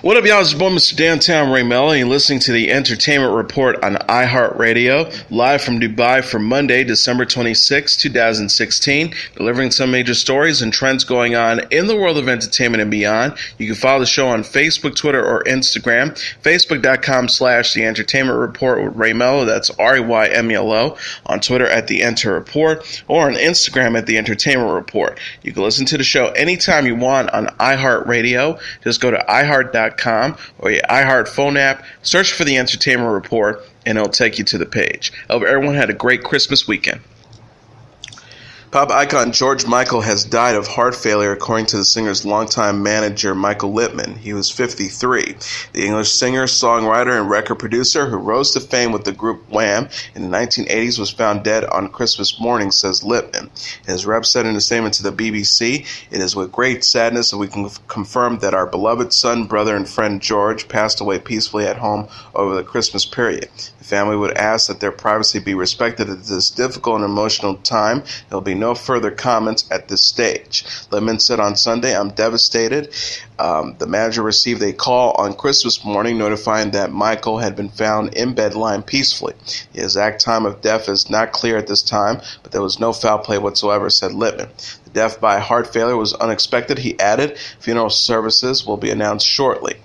What up, y'all? It's your boy, Mr. Downtown Ray Melo, and you're listening to the Entertainment Report on iHeartRadio, live from Dubai for Monday, December 26, 2016, delivering some major stories and trends going on in the world of entertainment and beyond. You can follow the show on Facebook, Twitter, or Instagram, facebook.com/The Entertainment Report with Ray Melo, that's RAYMELO, on Twitter at The Enter Report, or on Instagram at The Entertainment Report. You can listen to the show anytime you want on iHeartRadio. Just go to iHeart.com or your iHeart phone app, search for The Entertainment Report, and it'll take you to the page. I hope everyone had a great Christmas weekend. Pop icon George Michael has died of heart failure, according to the singer's longtime manager, Michael Littman. He was 53. The English singer, songwriter, and record producer who rose to fame with the group Wham! In the 1980s was found dead on Christmas morning, says Littman. His rep said in a statement to the BBC, "It is with great sadness that we can confirm that our beloved son, brother, and friend George passed away peacefully at home over the Christmas period. The family would ask that their privacy be respected at this difficult and emotional time. There will be no further comments at this stage." Littman said on Sunday, "I'm devastated." The manager received a call on Christmas morning notifying that Michael had been found in bed lying peacefully. The exact time of death is not clear at this time, but there was no foul play whatsoever, said Littman. The death by heart failure was unexpected, he added. Funeral services will be announced shortly.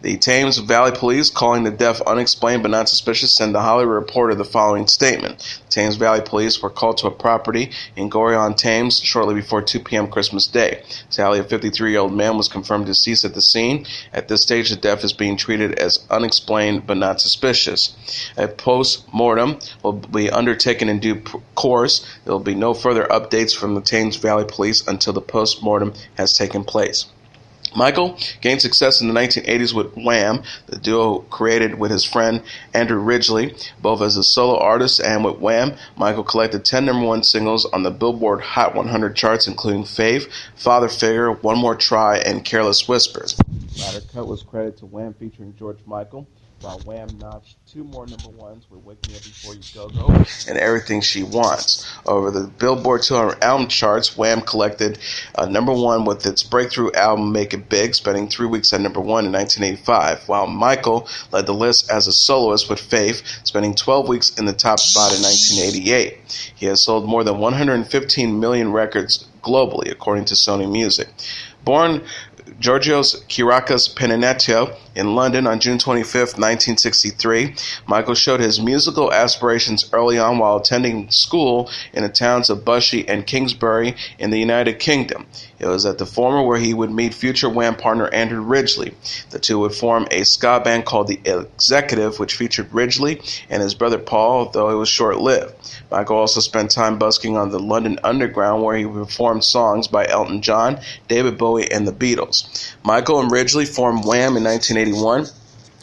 The Thames Valley Police, calling the death unexplained but not suspicious, sent the Hollywood Reporter the following statement. The Thames Valley Police were called to a property in Gorey-on-Thames shortly before 2 p.m. Christmas Day. Sadly, a 53-year-old man was confirmed deceased at the scene. At this stage, the death is being treated as unexplained but not suspicious. A post-mortem will be undertaken in due course. There will be no further updates from the Thames Valley Police until the post-mortem has taken place. Michael gained success in the 1980s with Wham!, the duo created with his friend Andrew Ridgeley. Both as a solo artist and with Wham!, Michael collected 10 number one singles on the Billboard Hot 100 charts, including Fave, Father Figure, One More Try, and Careless Whispers. The latter cut was credited to Wham! Featuring George Michael, while Wham! Notched 2 more number ones with Wake Me Up Before You Go and Everything She Wants. Over the Billboard 200 album charts, Wham! Collected number one with its breakthrough album Make It Big, spending 3 weeks at number one in 1985, while Michael led the list as a soloist with Faith, spending 12 weeks in the top spot in 1988. He has sold more than 115 million records globally, according to Sony Music. Born Georgios Kyriakos Peninetio in London on June 25, 1963, Michael showed his musical aspirations early on while attending school in the towns of Bushey and Kingsbury in the United Kingdom. It was at the former where he would meet future Wham! Partner Andrew Ridgeley. The two would form a ska band called The Executive, which featured Ridgeley and his brother Paul, though it was short-lived. Michael also spent time busking on the London Underground, where he performed songs by Elton John, David Bowie, and the Beatles. Michael and Ridgeley formed Wham! In 1981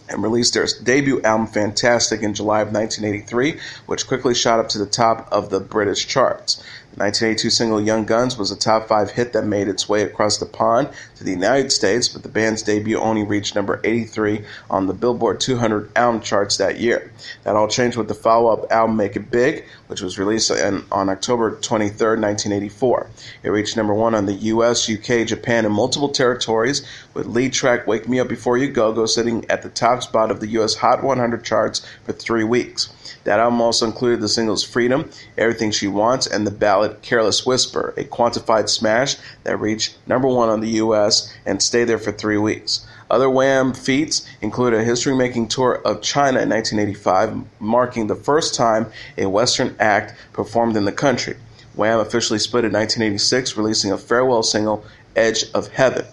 and released their debut album Fantastic in July of 1983, which quickly shot up to the top of the British charts. The 1982 single Young Guns was a top 5 hit that made its way across the pond to the United States, but the band's debut only reached number 83 on the Billboard 200 album charts that year. That all changed with the follow-up album Make It Big, which was released on October 23, 1984. It reached number one on the US, UK, Japan, and multiple territories, with lead track Wake Me Up Before You Go sitting at the top spot of the US Hot 100 charts for 3 weeks. That album also included the singles Freedom, Everything She Wants, and the ballad Careless Whisper, a quantified smash that reached number one on the U.S. and stayed there for 3 weeks. Other Wham! Feats include a history-making tour of China in 1985, marking the first time a Western act performed in the country. Wham! Officially split in 1986, releasing a farewell single, Edge of Heaven.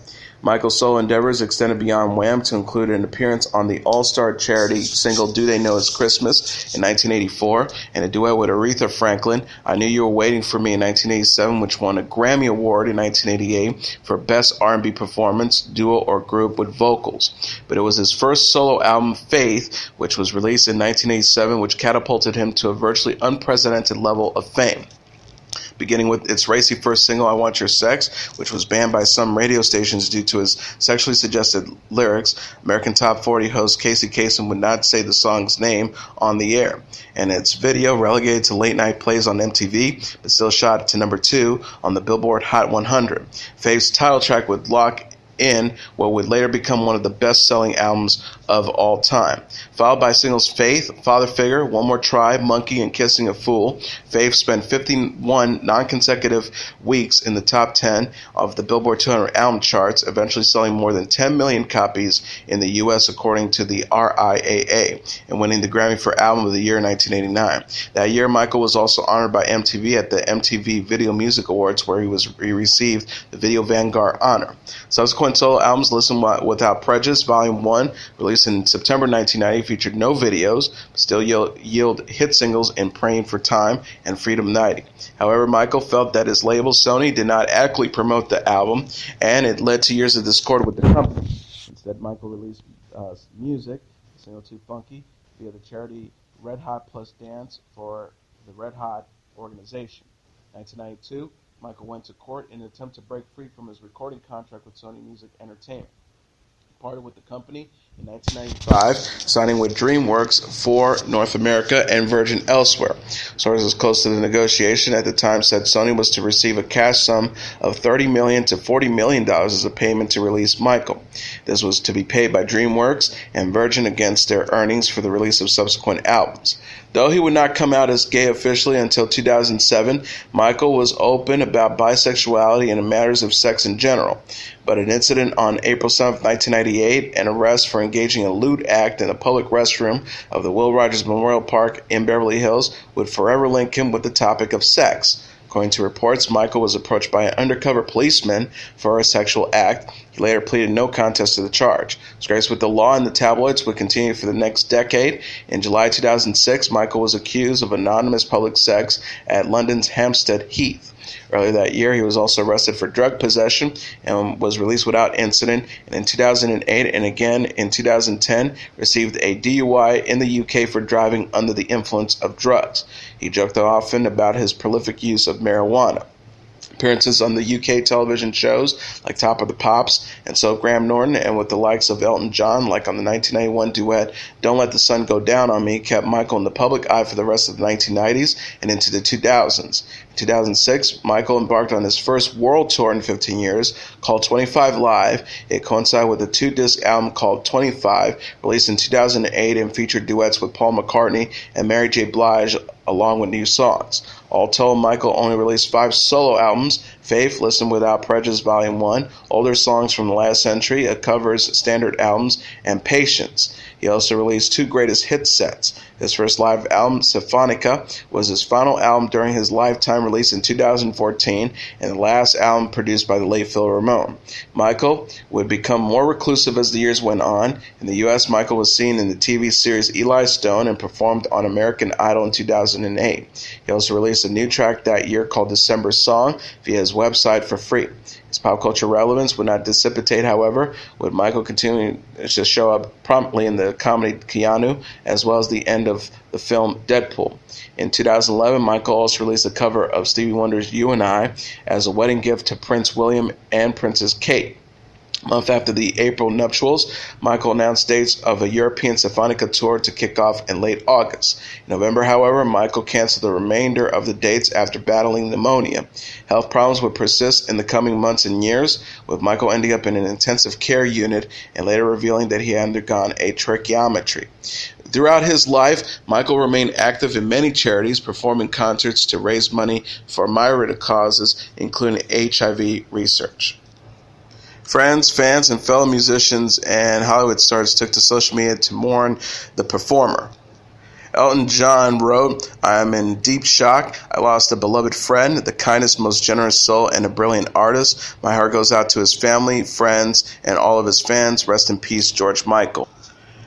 Michael's solo endeavors extended beyond Wham! To include an appearance on the all-star charity single Do They Know It's Christmas in 1984 and a duet with Aretha Franklin, I Knew You Were Waiting for Me in 1987, which won a Grammy Award in 1988 for Best R&B Performance, Duo or Group with Vocals. But it was his first solo album, Faith, which was released in 1987, which catapulted him to a virtually unprecedented level of fame. Beginning with its racy first single, I Want Your Sex, which was banned by some radio stations due to its sexually suggested lyrics. American Top 40 host Casey Kasem would not say the song's name on the air. And its video, relegated to late-night plays on MTV, but still shot to number 2 on the Billboard Hot 100. Fave's title track would lock in what would later become one of the best-selling albums of all time. Followed by singles Faith, Father Figure, One More Try, Monkey, and Kissing a Fool. Faith spent 51 non-consecutive weeks in the top 10 of the Billboard 200 album charts, eventually selling more than 10 million copies in the U.S. according to the RIAA, and winning the Grammy for Album of the Year in 1989. That year, Michael was also honored by MTV at the MTV Video Music Awards, where he received the Video Vanguard honor. Subsequent solo albums, Listen Without Prejudice, Volume 1, released in September 1990, featured no videos, but still yield hit singles in Praying for Time and Freedom 90. However, Michael felt that his label, Sony, did not adequately promote the album, and it led to years of discord with the company. Instead, Michael released music, the single Too Funky, via the charity Red Hot Plus Dance for the Red Hot organization. 1992, Michael went to court in an attempt to break free from his recording contract with Sony Music Entertainment. He parted with the company in 1995, signing with DreamWorks for North America and Virgin elsewhere. Sources close to the negotiation at the time said Sony was to receive a cash sum of $30 million to $40 million as a payment to release Michael. This was to be paid by DreamWorks and Virgin against their earnings for the release of subsequent albums. Though he would not come out as gay officially until 2007, Michael was open about bisexuality and matters of sex in general. But an incident on April 7, 1998, an arrest for engaging in a lewd act in a public restroom of the Will Rogers Memorial Park in Beverly Hills would forever link him with the topic of sex. According to reports, Michael was approached by an undercover policeman for a sexual act. He later pleaded no contest to the charge. Disgrace with the law and the tabloids would continue for the next decade. In July 2006, Michael was accused of anonymous public sex at London's Hampstead Heath. Earlier that year, he was also arrested for drug possession and was released without incident. And in 2008 and again in 2010, received a DUI in the UK for driving under the influence of drugs. He joked often about his prolific use of marijuana. Appearances on the UK television shows like Top of the Pops and So Graham Norton, and with the likes of Elton John, like on the 1991 duet Don't Let the Sun Go Down on Me, kept Michael in the public eye for the rest of the 1990s and into the 2000s. In 2006, Michael embarked on his first world tour in 15 years, called 25 Live. It coincided with a 2-disc album called 25, released in 2008, and featured duets with Paul McCartney and Mary J. Blige, along with new songs. All told, Michael only released 5 solo albums: Faith, Listen Without Prejudice Volume 1, Older Songs from the Last Century, a covers standard albums, and Patience. He also released 2 greatest hit sets. His first live album, Symphonica, was his final album during his lifetime, released in 2014, and the last album produced by the late Phil Ramone. Michael would become more reclusive as the years went on. In the U.S., Michael was seen in the TV series Eli Stone and performed on American Idol in 2008. He also released a new track that year called December Song via his website for free. His pop culture relevance would not dissipate, however, with Michael continuing to show up promptly in the comedy Keanu, as well as the end of the film Deadpool. In 2011, Michael also released a cover of Stevie Wonder's You and I as a wedding gift to Prince William and Princess Kate. A month after the April nuptials, Michael announced dates of a European Symphonica tour to kick off in late August. In November, however, Michael canceled the remainder of the dates after battling pneumonia. Health problems would persist in the coming months and years, with Michael ending up in an intensive care unit and later revealing that he had undergone a tracheotomy. Throughout his life, Michael remained active in many charities, performing concerts to raise money for myriad causes, including HIV research. Friends, fans, and fellow musicians and Hollywood stars took to social media to mourn the performer. Elton John wrote, "I am in deep shock. I lost a beloved friend, the kindest, most generous soul, and a brilliant artist. My heart goes out to his family, friends, and all of his fans. Rest in peace, George Michael."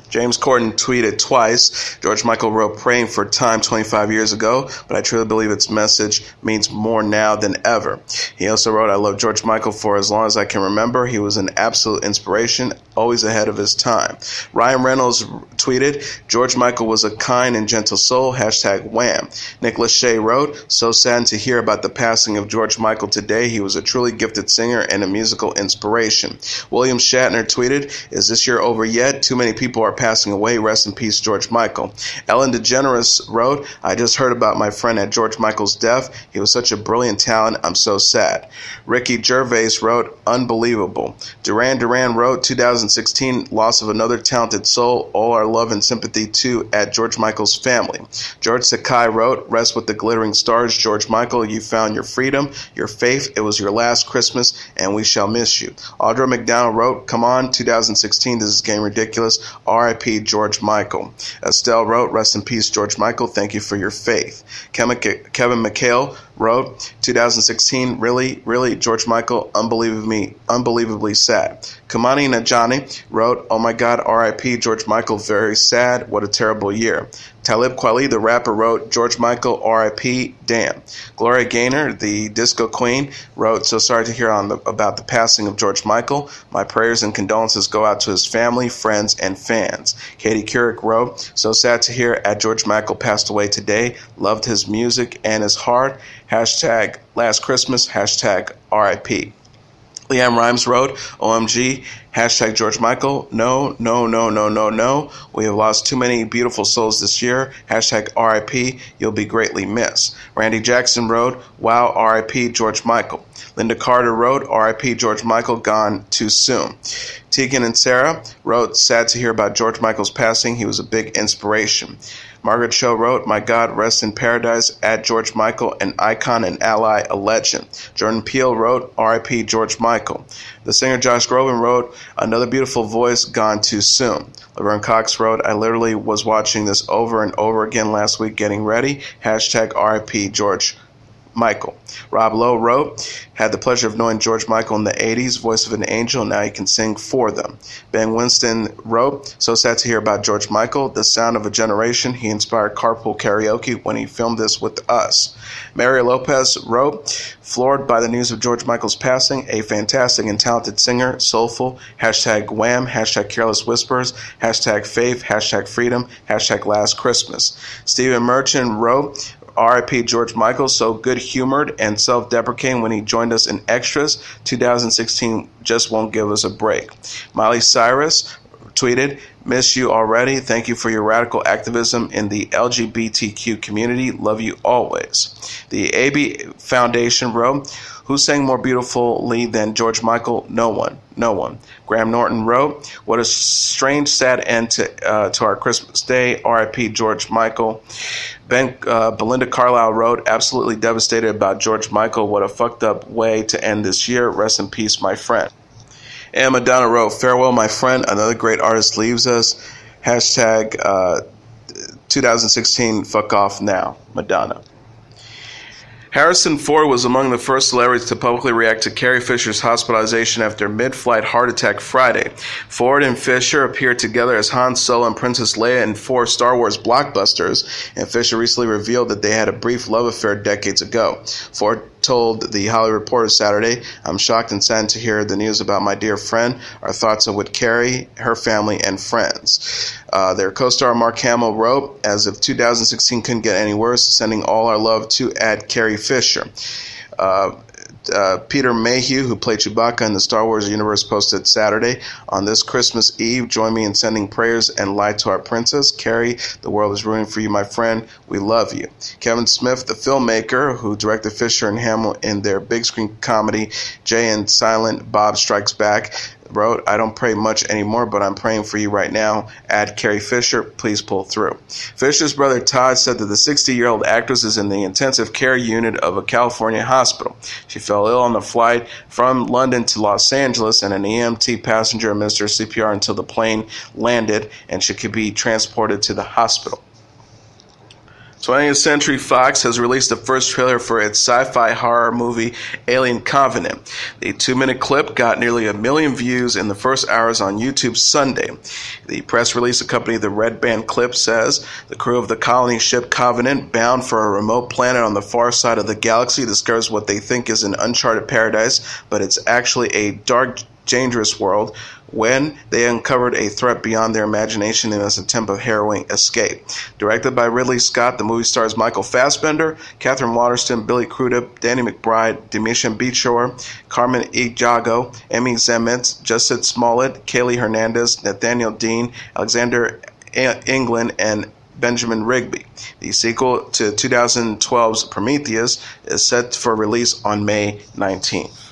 James Corden tweeted twice. George Michael wrote Praying for Time 25 years ago, but I truly believe its message means more now than ever. He also wrote, I love George Michael for as long as I can remember. He was an absolute inspiration, always ahead of his time. Ryan Reynolds tweeted, George Michael was a kind and gentle soul, #Wham. Nick Lachey wrote, so sad to hear about the passing of George Michael today. He was a truly gifted singer and a musical inspiration. William Shatner tweeted, is this year over yet? Too many people are passing away. Rest in peace, George Michael. Ellen DeGeneres wrote, I just heard about my friend at George Michael's death. He was such a brilliant talent. I'm so sad. Ricky Gervais wrote, unbelievable. Duran Duran wrote, 2016, loss of another talented soul. All our love and sympathy too at George Michael's family. George Sakai wrote, rest with the glittering stars. George Michael, you found your freedom, your faith. It was your last Christmas, and we shall miss you. Audra McDonald wrote, come on, 2016, this is getting ridiculous. R.I.P. George Michael. Estelle wrote, rest in peace, George Michael. Thank you for your faith. Kevin McHale wrote, 2016, really, George Michael, unbelievably sad. Kamani Najani wrote, oh my God, R.I.P. George Michael, very sad. What a terrible year. Talib Kweli, the rapper, wrote, George Michael, R.I.P., damn. Gloria Gaynor, the disco queen, wrote, so sorry to hear about the passing of George Michael. My prayers and condolences go out to his family, friends, and fans. Katie Couric wrote, so sad to hear at George Michael passed away today. Loved his music and his heart. Hashtag last Christmas, hashtag R.I.P. Leanne Rhymes wrote, OMG, hashtag George Michael, no. We have lost too many beautiful souls this year. Hashtag RIP, you'll be greatly missed. Randy Jackson wrote, wow, RIP George Michael. Linda Carter wrote, RIP George Michael, gone too soon. Tegan and Sarah wrote, sad to hear about George Michael's passing. He was a big inspiration. Margaret Cho wrote, my God, rest in paradise at George Michael, an icon, an ally, a legend. Jordan Peele wrote, R.I.P. George Michael. The singer Josh Groban wrote, another beautiful voice, gone too soon. Laverne Cox wrote, I literally was watching this over and over again last week getting ready. Hashtag R.I.P. George Michael. Rob Lowe wrote, had the pleasure of knowing George Michael in the 80s, voice of an angel, now he can sing for them. Ben Winston wrote, so sad to hear about George Michael, the sound of a generation. He inspired carpool karaoke when he filmed this with us. Mary Lopez wrote, floored by the news of George Michael's passing, a fantastic and talented singer, soulful, hashtag Wham, hashtag Careless Whispers, hashtag Faith, hashtag Freedom, hashtag Last Christmas. Stephen Merchant wrote, R.I.P. George Michael, so good-humored and self-deprecating when he joined us in Extras. 2016 just won't give us a break. Miley Cyrus tweeted, miss you already. Thank you for your radical activism in the LGBTQ community. Love you always. The AB Foundation wrote, who sang more beautifully than George Michael? No one. Graham Norton wrote, what a strange, sad end to our Christmas day. R.I.P. George Michael. Belinda Carlisle wrote, absolutely devastated about George Michael. What a fucked up way to end this year. Rest in peace, my friend. And Madonna wrote, farewell, my friend. Another great artist leaves us. Hashtag 2016, fuck off now, Madonna. Harrison Ford was among the first celebrities to publicly react to Carrie Fisher's hospitalization after a mid-flight heart attack Friday. Ford and Fisher appeared together as Han Solo and Princess Leia in 4 Star Wars blockbusters, and Fisher recently revealed that they had a brief love affair decades ago. Ford told the Hollywood Reporter Saturday, I'm shocked and saddened to hear the news about my dear friend. Our thoughts are with Carrie, her family, and friends. Their co-star Mark Hamill wrote, as if 2016 couldn't get any worse, sending all our love to Carrie Fisher. Peter Mayhew, who played Chewbacca in the Star Wars universe, posted Saturday, on this Christmas Eve, join me in sending prayers and light to our princess. Carrie, the world is rooting for you, my friend. We love you. Kevin Smith, the filmmaker, who directed Fisher and Hamill in their big screen comedy, Jay and Silent Bob Strikes Back, wrote, I don't pray much anymore, but I'm praying for you right now. Carrie Fisher, please pull through. Fisher's brother Todd said that the 60-year-old actress is in the intensive care unit of a California hospital. She fell ill on the flight from London to Los Angeles, and an EMT passenger administered CPR until the plane landed, and she could be transported to the hospital. 20th Century Fox has released the first trailer for its sci-fi horror movie Alien Covenant. The 2-minute clip got nearly 1 million views in the first hours on YouTube Sunday. The press release accompanying the red band clip says the crew of the colony ship Covenant, bound for a remote planet on the far side of the galaxy, discovers what they think is an uncharted paradise, but it's actually a dark dangerous world when they uncovered a threat beyond their imagination in its attempt of harrowing escape. Directed by Ridley Scott, the movie stars Michael Fassbender, Catherine Waterston, Billy Crudup, Danny McBride, Demisha Beachore, Carmen Ejago, Emmy Zametz, Justin Smollett, Kaylee Hernandez, Nathaniel Dean, Alexander England, and Benjamin Rigby. The sequel to 2012's Prometheus is set for release on May 19th.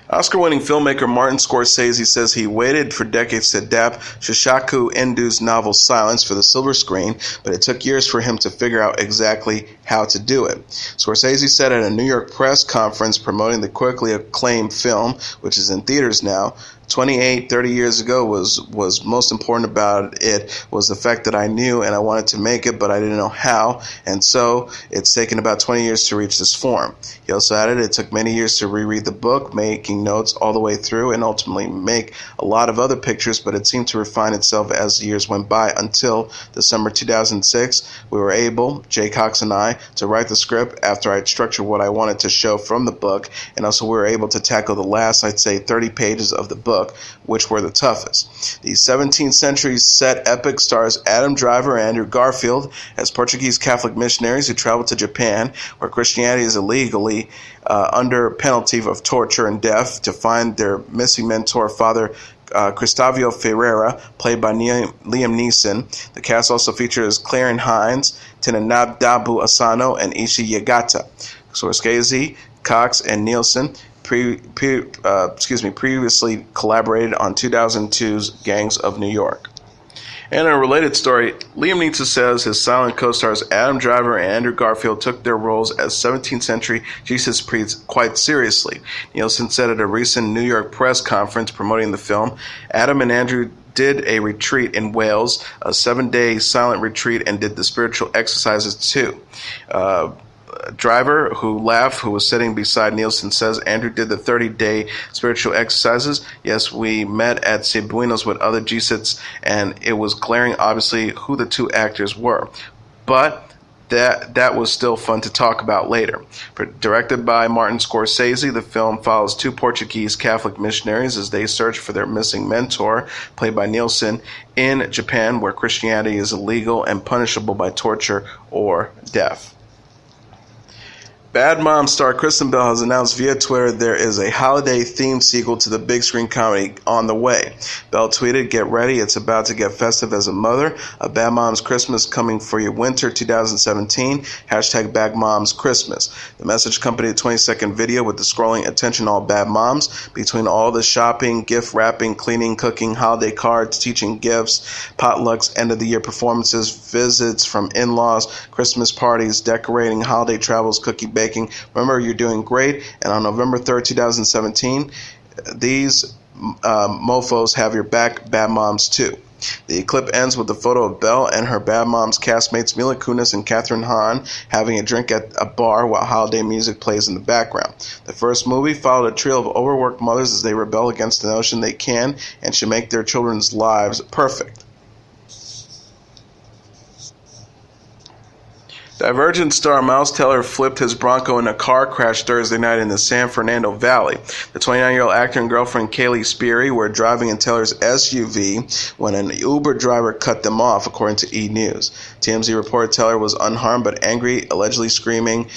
Oscar-winning filmmaker Martin Scorsese says he waited for decades to adapt Shishaku Indu's novel Silence for the silver screen, but it took years for him to figure out exactly how to do it. Scorsese said at a New York press conference promoting the critically acclaimed film, which is in theaters now, 30 years ago was most important about it was the fact that I knew and I wanted to make it, but I didn't know how, and so it's taken about 20 years to reach this form. He also added it took many years to reread the book, making notes all the way through, and ultimately make a lot of other pictures, but it seemed to refine itself as the years went by until December 2006. We were able, Jay Cox and I, to write the script after I'd structured what I wanted to show from the book, and also we were able to tackle the last, I'd say, 30 pages of the book, which were the toughest. The 17th century set epic stars Adam Driver and Andrew Garfield as Portuguese Catholic missionaries who traveled to Japan, where Christianity is illegally under penalty of torture and death, to find their missing mentor, Father Cristavio Ferreira, played by Liam Neeson. The cast also features Claren Hines, Tinanadabu Asano, and Ishi Yagata. Scorsese, Cox, and Nielsen previously collaborated on 2002's Gangs of New York. And in a related story, Liam Neeson says his silent co-stars Adam Driver and Andrew Garfield took their roles as 17th century Jesus priests quite seriously. Nielsen said at a recent New York press conference promoting the film, Adam and Andrew did a retreat in Wales, a 7-day silent retreat, and did the spiritual exercises too. Driver, who was sitting beside Nielsen, says Andrew did the 30-day spiritual exercises. Yes, we met at Cebuenos with other G-Sits, and it was glaring, obviously, who the two actors were. But that was still fun to talk about later. Directed by Martin Scorsese, the film follows two Portuguese Catholic missionaries as they search for their missing mentor, played by Nielsen, in Japan, where Christianity is illegal and punishable by torture or death. Bad Moms star Kristen Bell has announced via Twitter there is a holiday-themed sequel to the big screen comedy on the way. Bell tweeted, "Get ready, it's about to get festive as a mother. A Bad Moms Christmas coming for you winter 2017. Hashtag Bad Moms Christmas." The message accompanied a 20-second video with the scrolling "Attention all bad moms." Between all the shopping, gift wrapping, cleaning, cooking, holiday cards, teaching gifts, potlucks, end-of-the-year performances, visits from in-laws, Christmas parties, decorating, holiday travels, cookie baking. Remember, you're doing great. And on November 3rd, 2017, these mofos have your back, Bad Moms too. The clip ends with a photo of Belle and her Bad Moms castmates Mila Kunis and Catherine Hahn having a drink at a bar while holiday music plays in the background. The first movie followed a trio of overworked mothers as they rebel against the notion they can and should make their children's lives perfect. Divergent star Miles Teller flipped his Bronco in a car crash Thursday night in the San Fernando Valley. The 29-year-old actor and girlfriend Kaylee Sperry were driving in Teller's SUV when an Uber driver cut them off, according to E! News. TMZ reported Teller was unharmed but angry, allegedly screaming,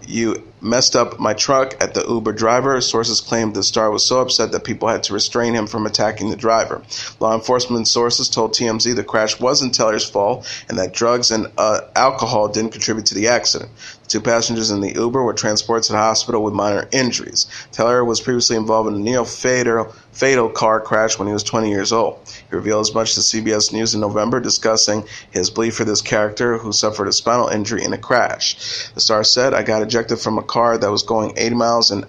"You messed up my truck," at the Uber driver. Sources claimed the star was so upset that people had to restrain him from attacking the driver. Law enforcement sources told TMZ the crash wasn't Teller's fault and that drugs and alcohol didn't contribute to the accident. The two passengers in the Uber were transported to the hospital with minor injuries. Teller was previously involved in a near-fatal car crash when he was 20 years old. He revealed as much to CBS News in November, discussing his belief for this character who suffered a spinal injury in a crash. The star said, "I got ejected from a car that was going 80 miles an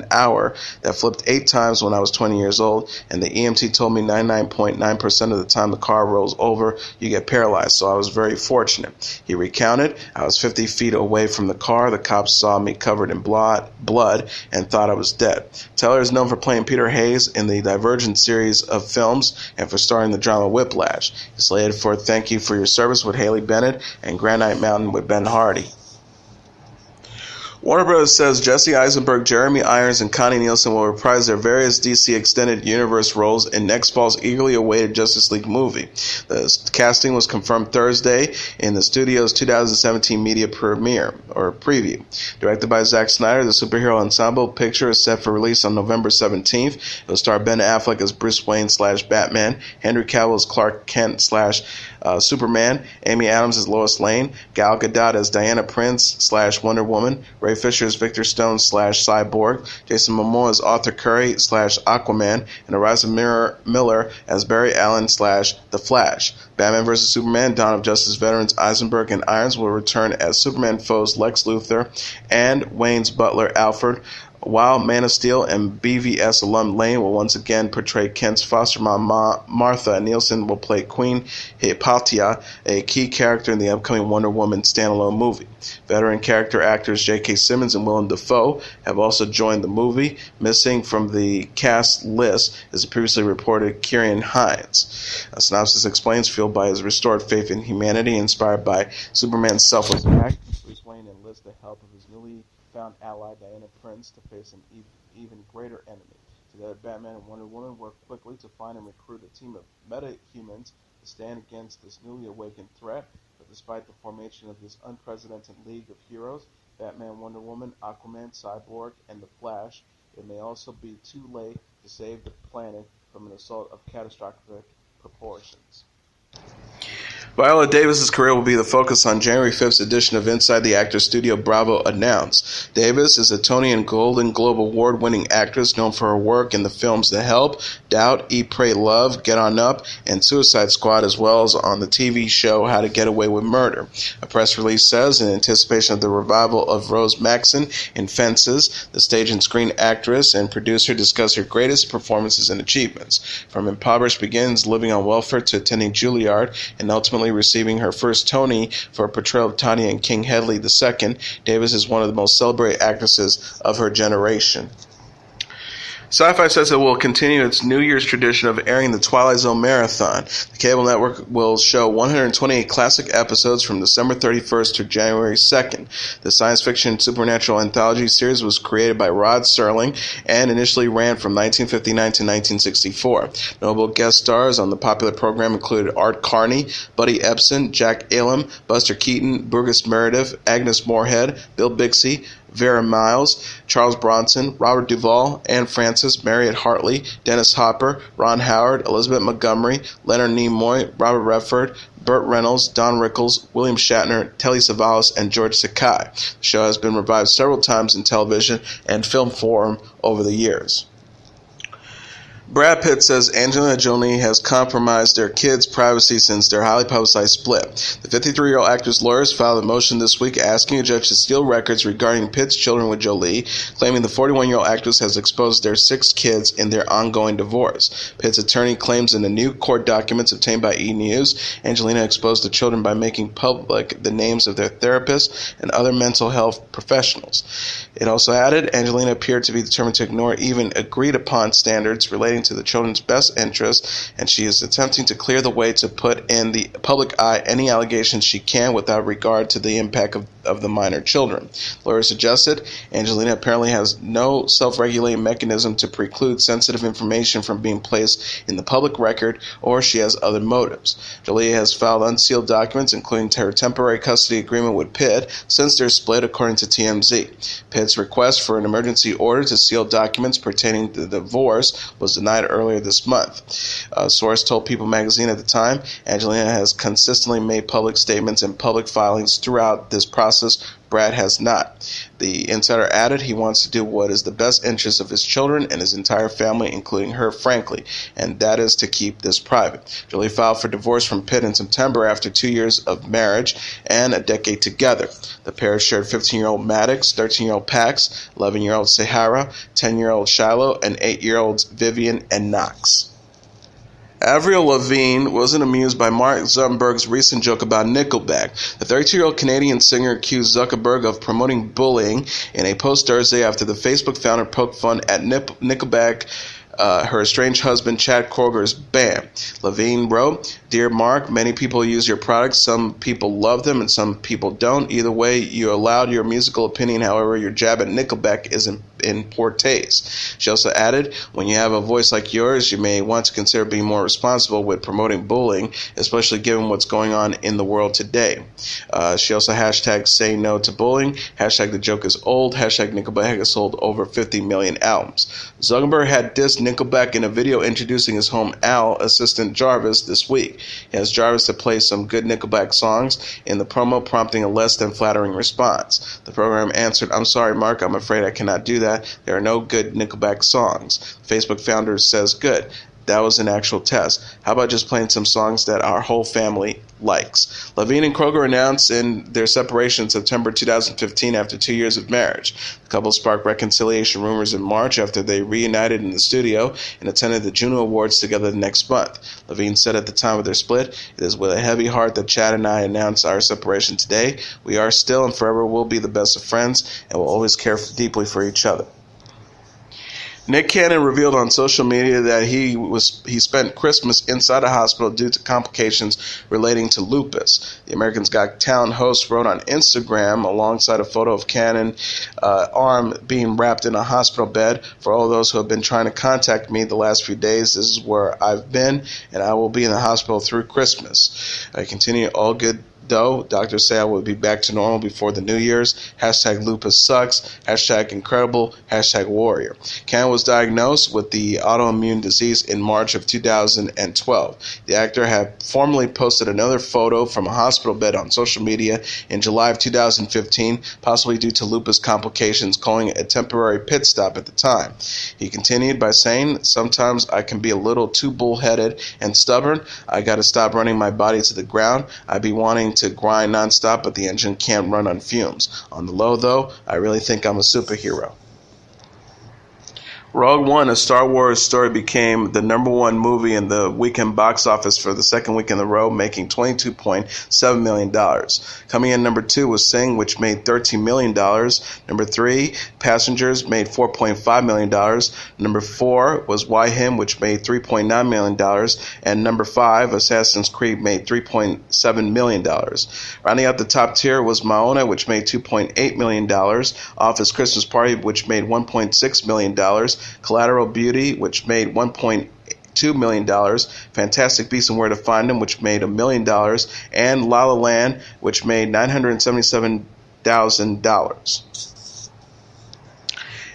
hour that flipped 8 times when I was 20 years old, and the EMT told me 99.9% of the time the car rolls over, you get paralyzed, so I was very fortunate." He recounted, "I was 50 feet away from the car. The cops saw me covered in blood and thought I was dead." Teller is known for playing Peter Hayes in the Divergent series of films and for starring in the drama Whiplash. He's slated for Thank You for Your Service with Haley Bennett and Granite Mountain with Ben Hardy. Warner Bros. Says Jesse Eisenberg, Jeremy Irons, and Connie Nielsen will reprise their various DC Extended Universe roles in next fall's eagerly awaited Justice League movie. The casting was confirmed Thursday in the studio's 2017 media preview. Directed by Zack Snyder, the superhero ensemble picture is set for release on November 17th. It will star Ben Affleck as Bruce Wayne / Batman, Henry Cavill as Clark Kent / Superman, Amy Adams as Lois Lane, Gal Gadot as Diana Prince / Wonder Woman, Ray Fisher as Victor Stone / Cyborg, Jason Momoa as Arthur Curry / Aquaman, and Eliza Miller as Barry Allen / The Flash. Batman vs. Superman, Dawn of Justice veterans Eisenberg and Irons will return as Superman foes Lex Luthor and Wayne's butler Alfred, while Man of Steel and BVS alum Lane will once again portray Kent's foster mom Martha, and Nielsen will play Queen Hypatia, a key character in the upcoming Wonder Woman standalone movie. Veteran character actors J.K. Simmons and Willem Dafoe have also joined the movie. Missing from the cast list is previously reported Ciarán Hinds. A synopsis explains, fueled by his restored faith in humanity, inspired by Superman's selfless act, Bruce Wayne enlists the help of his newly found ally Diana Prince to face an even greater enemy. Together, Batman and Wonder Woman work quickly to find and recruit a team of meta-humans to stand against this newly awakened threat. But despite the formation of this unprecedented league of heroes, Batman, Wonder Woman, Aquaman, Cyborg, and The Flash, it may also be too late to save the planet from an assault of catastrophic proportions. Viola Davis's career will be the focus on January 5th's edition of Inside the Actors Studio, Bravo announced. Davis is a Tony and Golden Globe award-winning actress known for her work in the films The Help, Doubt, Eat, Pray, Love, Get On Up, and Suicide Squad, as well as on the TV show How to Get Away with Murder. A press release says, in anticipation of the revival of Rose Maxon in Fences, the stage and screen actress and producer discussed her greatest performances and achievements. From Impoverished Begins, Living on Welfare, to attending Juilliard, and ultimately receiving her first Tony for a portrayal of Tanya in King Hedley II, Davis is one of the most celebrated actresses of her generation. Sci-Fi says it will continue its New Year's tradition of airing the Twilight Zone Marathon. The cable network will show 128 classic episodes from December 31st to January 2nd. The science fiction supernatural anthology series was created by Rod Serling and initially ran from 1959 to 1964. Notable guest stars on the popular program included Art Carney, Buddy Ebsen, Jack Elam, Buster Keaton, Burgess Meredith, Agnes Moorehead, Bill Bixby, Vera Miles, Charles Bronson, Robert Duvall, Anne Francis, Marriott Hartley, Dennis Hopper, Ron Howard, Elizabeth Montgomery, Leonard Nimoy, Robert Redford, Burt Reynolds, Don Rickles, William Shatner, Telly Savalas, and George Takei. The show has been revived several times in television and film form over the years. Brad Pitt says Angelina Jolie has compromised their kids' privacy since their highly publicized split. The 53-year-old actor's lawyers filed a motion this week asking a judge to steal records regarding Pitt's children with Jolie, claiming the 41-year-old actress has exposed their 6 kids in their ongoing divorce. Pitt's attorney claims in the new court documents obtained by E! News, Angelina exposed the children by making public the names of their therapists and other mental health professionals. It also added, Angelina appeared to be determined to ignore even agreed-upon standards relating to the children's best interests, and she is attempting to clear the way to put in the public eye any allegations she can without regard to the impact of the minor children. Lawyers suggested Angelina apparently has no self-regulating mechanism to preclude sensitive information from being placed in the public record, or she has other motives. Jolie has filed unsealed documents, including her temporary custody agreement with Pitt, since their split, according to TMZ. Pitt's request for an emergency order to seal documents pertaining to the divorce was denied earlier this month. A source told People magazine at the time, Angelina has consistently made public statements and public filings throughout this process. Brad has not. The insider added he wants to do what is the best interest of his children and his entire family, including her, frankly, and that is to keep this private. Jolie filed for divorce from Pitt in September after 2 years of marriage and a decade together. The pair shared 15-year-old Maddox, 13-year-old Pax, 11-year-old Sahara, 10-year-old Shiloh, and 8-year-olds Vivian and Knox. Avril Lavigne wasn't amused by Mark Zuckerberg's recent joke about Nickelback. The 32-year-old Canadian singer accused Zuckerberg of promoting bullying in a post Thursday after the Facebook founder poked fun at Nickelback her estranged husband Chad Kroger's ban. Levine wrote, "Dear Mark, many people use your products. Some people love them and some people don't. Either way, you allowed your musical opinion. However, your jab at Nickelback is in poor taste." She also added, "When you have a voice like yours, you may want to consider being more responsible with promoting bullying, especially given what's going on in the world today." She also hashtag say no to bullying, hashtag the joke is old, hashtag Nickelback has sold over 50 million albums. Zuckerberg had dissed Nickelback in a video introducing his home Al assistant Jarvis this week. He has Jarvis to play some good Nickelback songs in the promo, prompting a less than flattering response. The program answered, "I'm sorry, Mark, I'm afraid I cannot do that. There are no good Nickelback songs." Facebook founder says, "Good. That was an actual test. How about just playing some songs that our whole family likes?" Levine and Kroger announced in their separation in September 2015 after 2 years of marriage. The couple sparked reconciliation rumors in March after they reunited in the studio and attended the Juno Awards together the next month. Levine said at the time of their split, "It is with a heavy heart that Chad and I announce our separation today. We are still and forever will be the best of friends and will always care deeply for each other." Nick Cannon revealed on social media that he spent Christmas inside a hospital due to complications relating to lupus. The Americans Got Talent host wrote on Instagram alongside a photo of Cannon's arm being wrapped in a hospital bed. "For all those who have been trying to contact me the last few days, this is where I've been, and I will be in the hospital through Christmas. I continue all good though. Doctors say I will be back to normal before the New Year's. Hashtag lupus sucks. Hashtag incredible. Hashtag warrior." Cannon was diagnosed with the autoimmune disease in March of 2012. The actor had formerly posted another photo from a hospital bed on social media in July of 2015, possibly due to lupus complications, calling it a temporary pit stop at the time. He continued by saying, "Sometimes I can be a little too bullheaded and stubborn. I got to stop running my body to the ground. I be wanting to grind nonstop, but the engine can't run on fumes. On the low, though, I really think I'm a superhero." Rogue One, a Star Wars story, became the #1 movie in the weekend box office for the second week in a row, making $22.7 million. Coming in #2 was Sing, which made $13 million. #3, Passengers, made $4.5 million. #4 was Why Him, which made $3.9 million. And #5, Assassin's Creed, made $3.7 million. Rounding out the top tier was Maona, which made $2.8 million. Office Christmas Party, which made $1.6 million. Collateral Beauty, which made $1.2 million, Fantastic Beasts and Where to Find Them, which made $1 million, and La La Land, which made $977,000.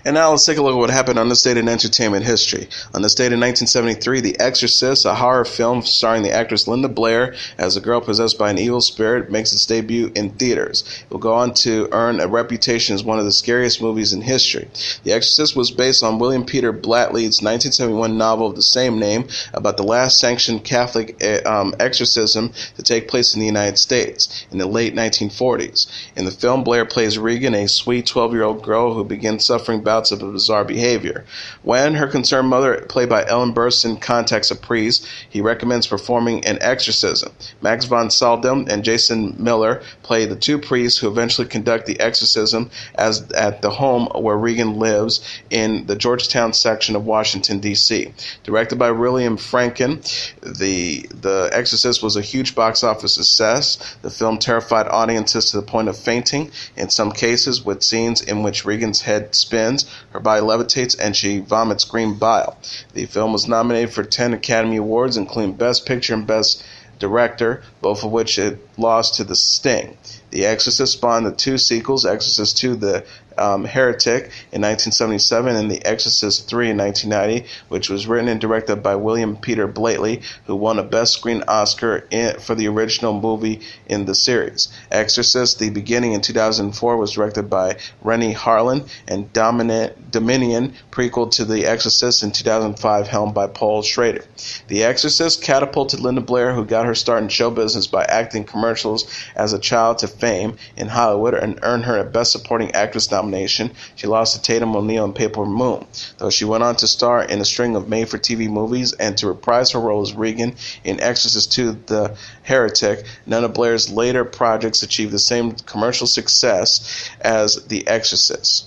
And now let's take a look at what happened on this date in entertainment history. On this date in 1973, The Exorcist, a horror film starring the actress Linda Blair as a girl possessed by an evil spirit, makes its debut in theaters. It will go on to earn a reputation as one of the scariest movies in history. The Exorcist was based on William Peter Blatty's 1971 novel of the same name about the last sanctioned Catholic exorcism to take place in the United States in the late 1940s. In the film, Blair plays Regan, a sweet 12-year-old girl who begins suffering bouts of bizarre behavior. When her concerned mother, played by Ellen Burstyn, contacts a priest, he recommends performing an exorcism. Max von Sydow and Jason Miller play the two priests who eventually conduct the exorcism at the home where Regan lives in the Georgetown section of Washington, D.C. Directed by William Franken, The Exorcist was a huge box office success. The film terrified audiences to the point of fainting, in some cases with scenes in which Regan's head spins, her body levitates, and she vomits green bile. The film was nominated for 10 Academy Awards, including Best Picture and Best Director, both of which it lost to The Sting. The Exorcist spawned the two sequels, Exorcist II, The Heretic in 1977 and The Exorcist III in 1990, which was written and directed by William Peter Blatty, who won a Best Screen Oscar for the original movie in the series. Exorcist: The Beginning in 2004 was directed by Rennie Harlin, and Dominion, prequel to The Exorcist in 2005, helmed by Paul Schrader. The Exorcist catapulted Linda Blair, who got her start in show business by acting commercials as a child, to fame in Hollywood and earned her a Best Supporting Actress nomination. She lost to Tatum O'Neal in Paper Moon, though she went on to star in a string of made-for-TV movies and to reprise her role as Regan in Exorcist II, The Heretic. None of Blair's later projects achieved the same commercial success as The Exorcist.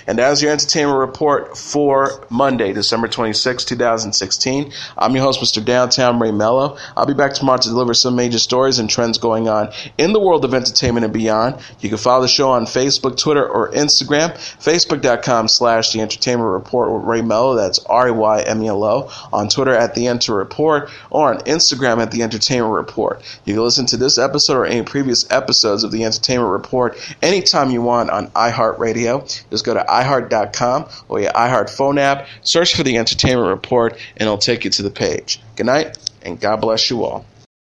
And as your entertainment report for Monday, December 26, 2016, I'm your host, Mr. Downtown Ray Melo. I'll be back tomorrow to deliver some major stories and trends going on in the world of entertainment and beyond. You can follow the show on Facebook, Twitter, or Instagram. Facebook.com/The Entertainment Report with Ray Melo. That's RAYMELO. On Twitter at The Enter Report, or on Instagram at The Entertainment Report. You can listen to this episode or any previous episodes of The Entertainment Report anytime you want on iHeartRadio. Just go to iHeart.com or your iHeart phone app, search for The Entertainment Report, and it'll take you to the page. Good night, and God bless you all.